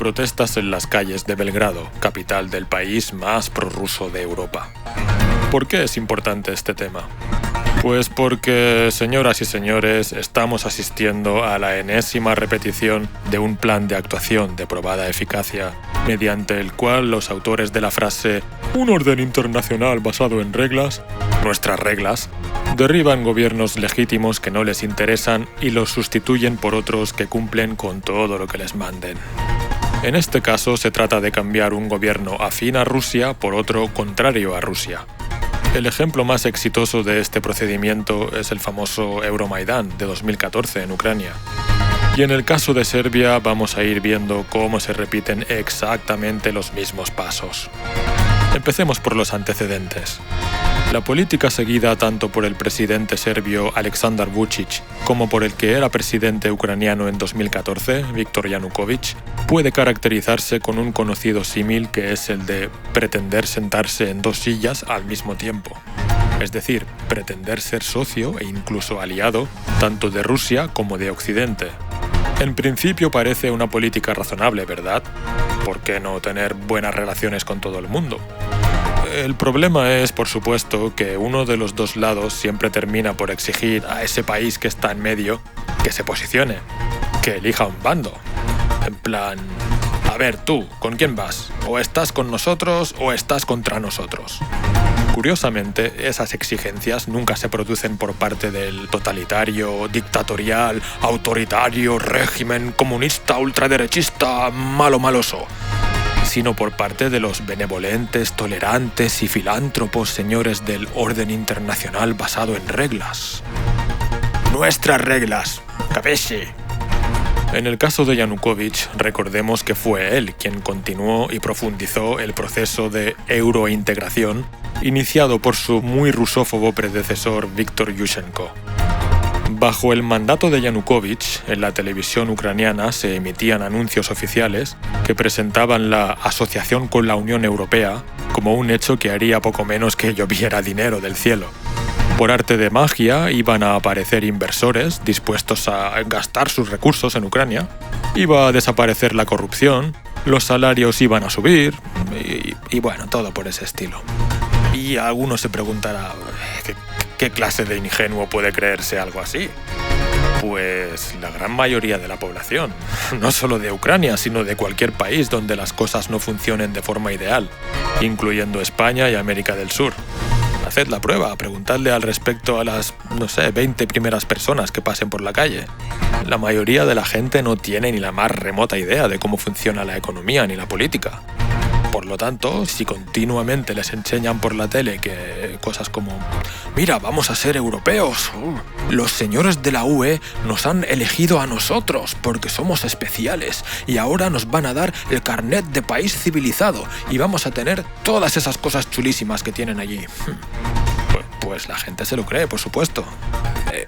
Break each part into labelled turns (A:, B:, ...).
A: protestas en las calles de Belgrado, capital del país más prorruso de Europa. ¿Por qué es importante este tema? Pues porque, señoras y señores, estamos asistiendo a la enésima repetición de un plan de actuación de probada eficacia, mediante el cual los autores de la frase «un orden internacional basado en reglas», nuestras reglas, derriban gobiernos legítimos que no les interesan y los sustituyen por otros que cumplen con todo lo que les manden. En este caso se trata de cambiar un gobierno afín a Rusia por otro contrario a Rusia. El ejemplo más exitoso de este procedimiento es el famoso Euromaidán de 2014 en Ucrania. Y en el caso de Serbia vamos a ir viendo cómo se repiten exactamente los mismos pasos. Empecemos por los antecedentes. La política seguida tanto por el presidente serbio Aleksandar Vučić como por el que era presidente ucraniano en 2014, Viktor Yanukovych, puede caracterizarse con un conocido símil que es el de pretender sentarse en dos sillas al mismo tiempo. Es decir, pretender ser socio e incluso aliado tanto de Rusia como de Occidente. En principio parece una política razonable, ¿verdad? ¿Por qué no tener buenas relaciones con todo el mundo? El problema es, por supuesto, que uno de los dos lados siempre termina por exigir a ese país que está en medio que se posicione, que elija un bando. En plan, a ver tú, ¿con quién vas? ¿O estás con nosotros o estás contra nosotros? Curiosamente, esas exigencias nunca se producen por parte del totalitario, dictatorial, autoritario, régimen comunista, ultraderechista, maloso, sino por parte de los benevolentes, tolerantes y filántropos señores del orden internacional basado en reglas. Nuestras reglas, capisci. En el caso de Yanukovych, recordemos que fue él quien continuó y profundizó el proceso de eurointegración iniciado por su muy rusófobo predecesor Viktor Yushchenko. Bajo el mandato de Yanukovych, en la televisión ucraniana se emitían anuncios oficiales que presentaban la asociación con la Unión Europea como un hecho que haría poco menos que lloviera dinero del cielo. Por arte de magia iban a aparecer inversores dispuestos a gastar sus recursos en Ucrania, iba a desaparecer la corrupción, los salarios iban a subir y bueno, todo por ese estilo. Y alguno se preguntará, ¿qué clase de ingenuo puede creerse algo así? Pues la gran mayoría de la población, no solo de Ucrania, sino de cualquier país donde las cosas no funcionen de forma ideal, incluyendo España y América del Sur. Haced la prueba, preguntadle al respecto a las, 20 primeras personas que pasen por la calle. La mayoría de la gente no tiene ni la más remota idea de cómo funciona la economía ni la política. Por lo tanto, si continuamente les enseñan por la tele que cosas como «Mira, vamos a ser europeos, los señores de la UE nos han elegido a nosotros porque somos especiales y ahora nos van a dar el carnet de país civilizado y vamos a tener todas esas cosas chulísimas que tienen allí». Pues la gente se lo cree, por supuesto.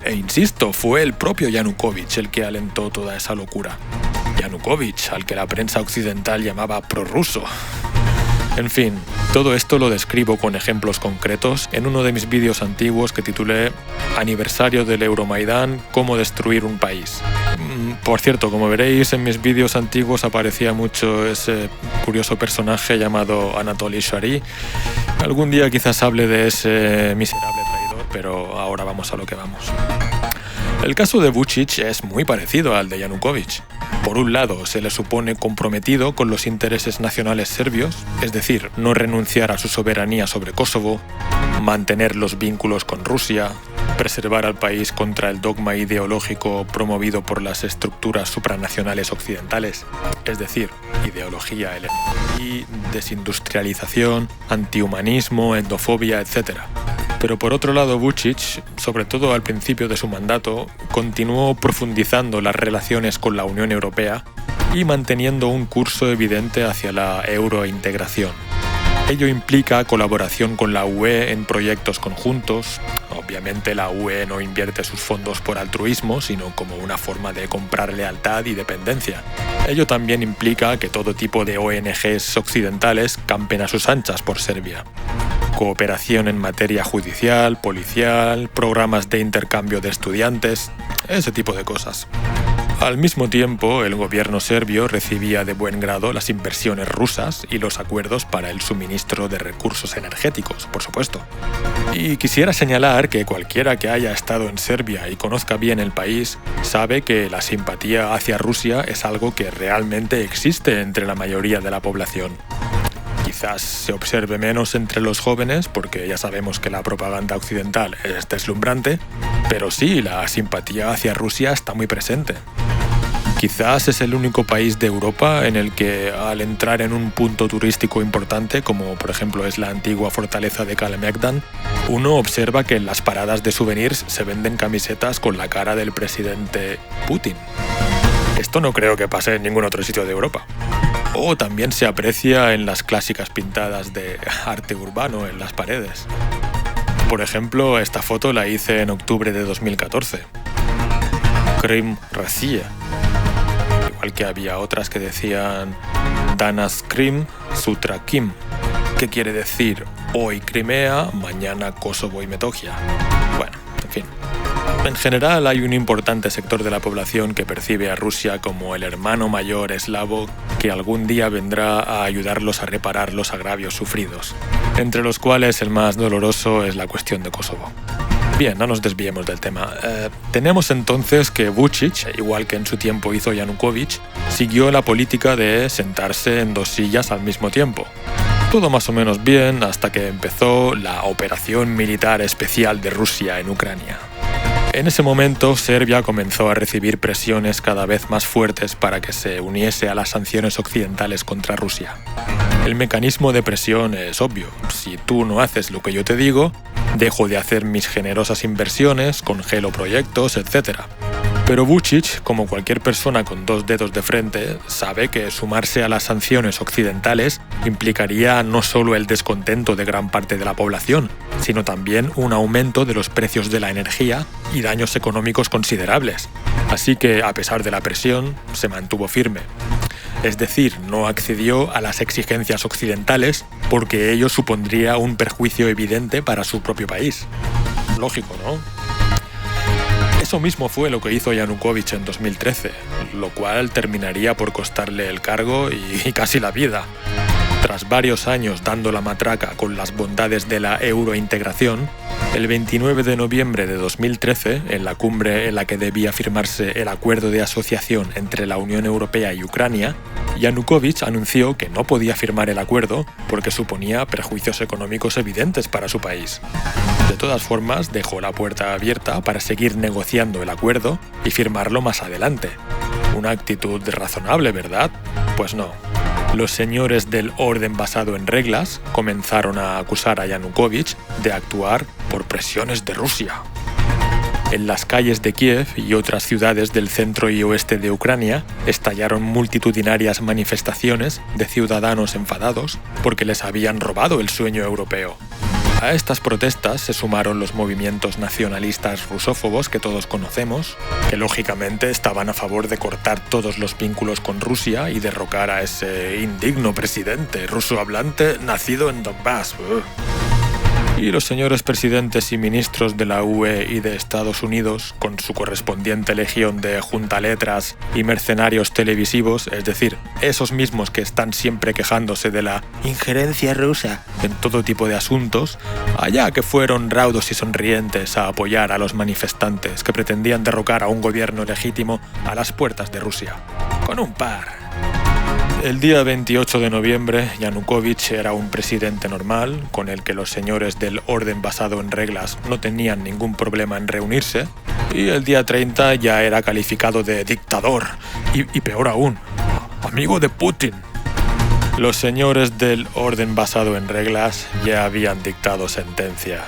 A: E insisto, fue el propio Yanukovych el que alentó toda esa locura. Yanukovych, al que la prensa occidental llamaba prorruso. En fin, todo esto lo describo con ejemplos concretos en uno de mis vídeos antiguos que titulé Aniversario del Euromaidán, cómo destruir un país. Por cierto, como veréis en mis vídeos antiguos aparecía mucho ese curioso personaje llamado Anatoly Shary. Algún día quizás hable de ese miserable traidor, pero ahora vamos a lo que vamos. El caso de Vučić es muy parecido al de Yanukovych. Por un lado, se le supone comprometido con los intereses nacionales serbios, es decir, no renunciar a su soberanía sobre Kosovo, mantener los vínculos con Rusia, preservar al país contra el dogma ideológico promovido por las estructuras supranacionales occidentales, es decir, ideología LGTBI, desindustrialización, antihumanismo, endofobia, etc. Pero por otro lado, Vučić, sobre todo al principio de su mandato, continuó profundizando las relaciones con la Unión Europea y manteniendo un curso evidente hacia la eurointegración. Ello implica colaboración con la UE en proyectos conjuntos. Obviamente la UE no invierte sus fondos por altruismo, sino como una forma de comprar lealtad y dependencia. Ello también implica que todo tipo de ONGs occidentales campen a sus anchas por Serbia. Cooperación en materia judicial, policial, programas de intercambio de estudiantes, ese tipo de cosas. Al mismo tiempo, el gobierno serbio recibía de buen grado las inversiones rusas y los acuerdos para el suministro de recursos energéticos, por supuesto. Y quisiera señalar que cualquiera que haya estado en Serbia y conozca bien el país sabe que la simpatía hacia Rusia es algo que realmente existe entre la mayoría de la población. Quizás se observe menos entre los jóvenes porque ya sabemos que la propaganda occidental es deslumbrante, pero sí, la simpatía hacia Rusia está muy presente. Quizás es el único país de Europa en el que, al entrar en un punto turístico importante, como por ejemplo es la antigua fortaleza de Kalemegdan, uno observa que en las paradas de souvenirs se venden camisetas con la cara del presidente Putin. Esto no creo que pase en ningún otro sitio de Europa. O también se aprecia en las clásicas pintadas de arte urbano en las paredes. Por ejemplo, esta foto la hice en octubre de 2014. Krym Россия. Igual que había otras que decían Danas Krym, Sutra Kim, que quiere decir hoy Crimea, mañana Kosovo y Metohija. Bueno, en fin. En general hay un importante sector de la población que percibe a Rusia como el hermano mayor eslavo que algún día vendrá a ayudarlos a reparar los agravios sufridos, entre los cuales el más doloroso es la cuestión de Kosovo. Bien, no nos desviemos del tema. Tenemos entonces que Vučić, igual que en su tiempo hizo Yanukovych, siguió la política de sentarse en dos sillas al mismo tiempo. Todo más o menos bien hasta que empezó la operación militar especial de Rusia en Ucrania. En ese momento, Serbia comenzó a recibir presiones cada vez más fuertes para que se uniese a las sanciones occidentales contra Rusia. El mecanismo de presión es obvio. Si tú no haces lo que yo te digo, dejo de hacer mis generosas inversiones, congelo proyectos, etc. Pero Vučić, como cualquier persona con dos dedos de frente, sabe que sumarse a las sanciones occidentales implicaría no solo el descontento de gran parte de la población, sino también un aumento de los precios de la energía y daños económicos considerables. Así que, a pesar de la presión, se mantuvo firme. Es decir, no accedió a las exigencias occidentales porque ello supondría un perjuicio evidente para su propio país. Lógico, ¿no? Eso mismo fue lo que hizo Yanukovych en 2013, lo cual terminaría por costarle el cargo y casi la vida. Tras varios años dando la matraca con las bondades de la eurointegración, el 29 de noviembre de 2013, en la cumbre en la que debía firmarse el acuerdo de asociación entre la Unión Europea y Ucrania, Yanukovych anunció que no podía firmar el acuerdo porque suponía perjuicios económicos evidentes para su país. De todas formas, dejó la puerta abierta para seguir negociando el acuerdo y firmarlo más adelante. Una actitud razonable, ¿verdad? Pues no. Los señores del orden basado en reglas comenzaron a acusar a Yanukovych de actuar por presiones de Rusia. En las calles de Kiev y otras ciudades del centro y oeste de Ucrania estallaron multitudinarias manifestaciones de ciudadanos enfadados porque les habían robado el sueño europeo. A estas protestas se sumaron los movimientos nacionalistas rusófobos que todos conocemos, que lógicamente estaban a favor de cortar todos los vínculos con Rusia y derrocar a ese indigno presidente ruso hablante nacido en Donbass. Y los señores presidentes y ministros de la UE y de Estados Unidos, con su correspondiente legión de juntaletras y mercenarios televisivos, es decir, esos mismos que están siempre quejándose de la injerencia rusa en todo tipo de asuntos, allá que fueron raudos y sonrientes a apoyar a los manifestantes que pretendían derrocar a un gobierno legítimo a las puertas de Rusia. Con un par. El día 28 de noviembre, Yanukovych era un presidente normal, con el que los señores del orden basado en reglas no tenían ningún problema en reunirse, y el día 30 ya era calificado de dictador, y peor aún, amigo de Putin. Los señores del orden basado en reglas ya habían dictado sentencia.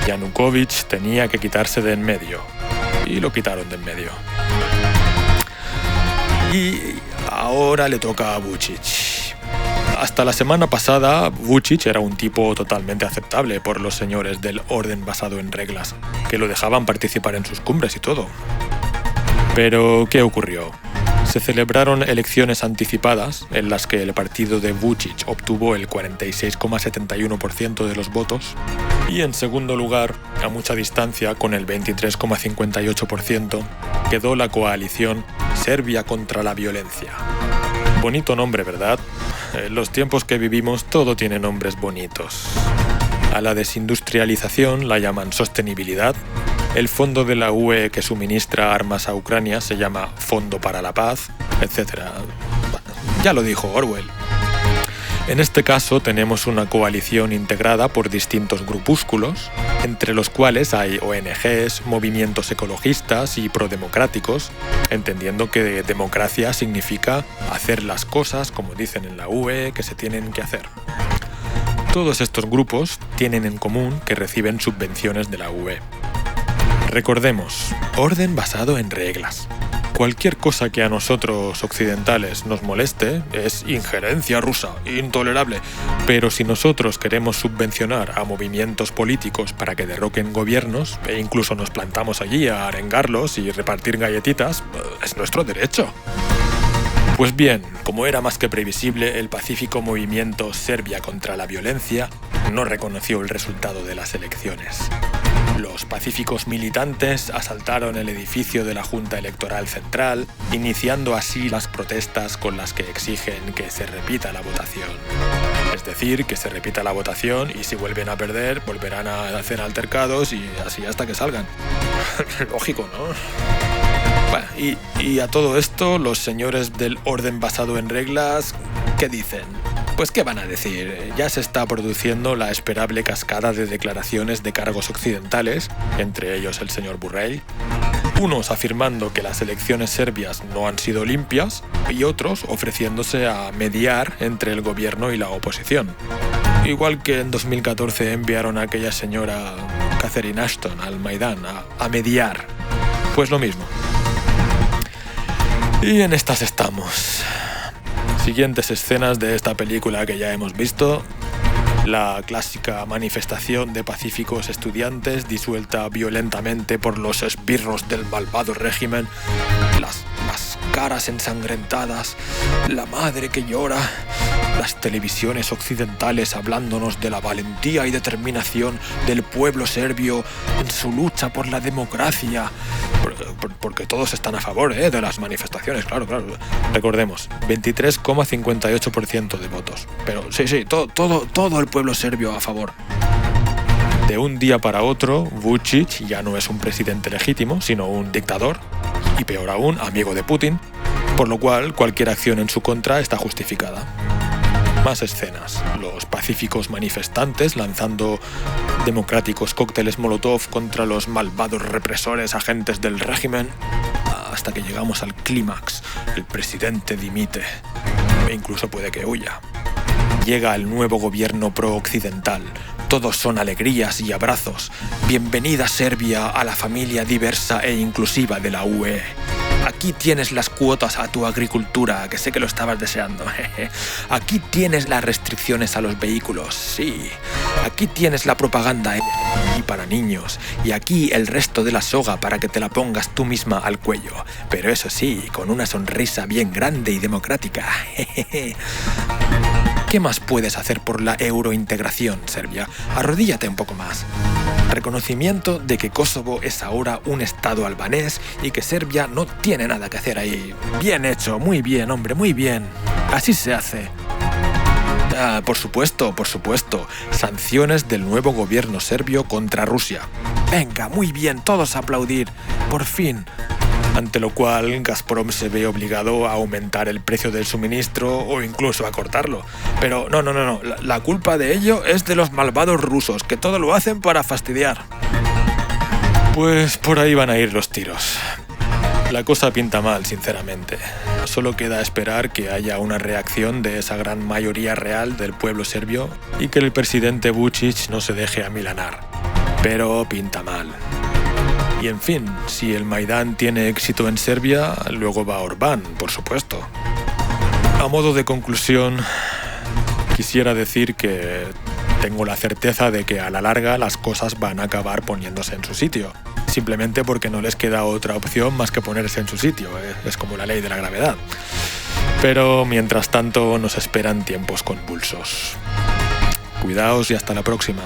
A: Yanukovych tenía que quitarse de en medio, y lo quitaron de en medio. Y ahora le toca a Vučić. Hasta la semana pasada, Vučić era un tipo totalmente aceptable por los señores del orden basado en reglas, que lo dejaban participar en sus cumbres y todo. Pero, ¿qué ocurrió? Se celebraron elecciones anticipadas en las que el partido de Vučić obtuvo el 46,71% de los votos y en segundo lugar, a mucha distancia con el 23,58%, quedó la coalición Serbia contra la violencia. Bonito nombre, ¿verdad? En los tiempos que vivimos todo tiene nombres bonitos. A la desindustrialización la llaman sostenibilidad. El fondo de la UE que suministra armas a Ucrania se llama Fondo para la Paz, etc. Ya lo dijo Orwell. En este caso tenemos una coalición integrada por distintos grupúsculos, entre los cuales hay ONGs, movimientos ecologistas y prodemocráticos, entendiendo que democracia significa hacer las cosas, como dicen en la UE, que se tienen que hacer. Todos estos grupos tienen en común que reciben subvenciones de la UE. Recordemos, orden basado en reglas. Cualquier cosa que a nosotros occidentales nos moleste es injerencia rusa, intolerable. Pero si nosotros queremos subvencionar a movimientos políticos para que derroquen gobiernos, e incluso nos plantamos allí a arengarlos y repartir galletitas, es nuestro derecho. Pues bien, como era más que previsible, el pacífico movimiento Serbia contra la violencia no reconoció el resultado de las elecciones. Los pacíficos militantes asaltaron el edificio de la Junta Electoral Central, iniciando así las protestas con las que exigen que se repita la votación. Es decir, que se repita la votación y si vuelven a perder, volverán a hacer altercados y así hasta que salgan. Lógico, ¿no? Bueno, y a todo esto, los señores del orden basado en reglas, ¿qué dicen? Pues ¿qué van a decir? Ya se está produciendo la esperable cascada de declaraciones de cargos occidentales, entre ellos el señor Borrell, unos afirmando que las elecciones serbias no han sido limpias y otros ofreciéndose a mediar entre el gobierno y la oposición. Igual que en 2014 enviaron a aquella señora Catherine Ashton al Maidán a mediar. Pues lo mismo. Y en estas estamos. Siguientes escenas de esta película que ya hemos visto. La clásica manifestación de pacíficos estudiantes disuelta violentamente por los esbirros del malvado régimen. Las caras ensangrentadas, la madre que llora, las televisiones occidentales hablándonos de la valentía y determinación del pueblo serbio en su lucha por la democracia. Porque todos están a favor de las manifestaciones, claro. Recordemos, 23,58% de votos. Pero sí, todo el pueblo serbio a favor. De un día para otro, Vučić ya no es un presidente legítimo, sino un dictador, y peor aún, amigo de Putin, por lo cual cualquier acción en su contra está justificada. Más escenas. Los pacíficos manifestantes lanzando democráticos cócteles Molotov contra los malvados represores agentes del régimen, hasta que llegamos al clímax. El presidente dimite, e incluso puede que huya. Llega el nuevo gobierno pro-occidental. Todos son alegrías y abrazos. Bienvenida Serbia a la familia diversa e inclusiva de la UE. Aquí tienes las cuotas a tu agricultura, que sé que lo estabas deseando. Aquí tienes las restricciones a los vehículos, sí. Aquí tienes la propaganda y para niños. Y aquí el resto de la soga para que te la pongas tú misma al cuello. Pero eso sí, con una sonrisa bien grande y democrática. ¿Qué más puedes hacer por la eurointegración, Serbia? Arrodíllate un poco más. Reconocimiento de que Kosovo es ahora un estado albanés y que Serbia no tiene nada que hacer ahí. Bien hecho, muy bien, hombre, muy bien. Así se hace. Por supuesto. Sanciones del nuevo gobierno serbio contra Rusia. Venga, muy bien, todos a aplaudir. Por fin. Ante lo cual Gazprom se ve obligado a aumentar el precio del suministro o incluso a cortarlo. Pero no, la culpa de ello es de los malvados rusos, que todo lo hacen para fastidiar. Pues por ahí van a ir los tiros. La cosa pinta mal, sinceramente. Solo queda esperar que haya una reacción de esa gran mayoría real del pueblo serbio y que el presidente Vučić no se deje amilanar. Pero pinta mal. Y en fin, si el Maidán tiene éxito en Serbia, luego va Orbán, por supuesto. A modo de conclusión, quisiera decir que tengo la certeza de que a la larga las cosas van a acabar poniéndose en su sitio. Simplemente porque no les queda otra opción más que ponerse en su sitio. Es como la ley de la gravedad. Pero mientras tanto nos esperan tiempos convulsos. Cuidaos y hasta la próxima.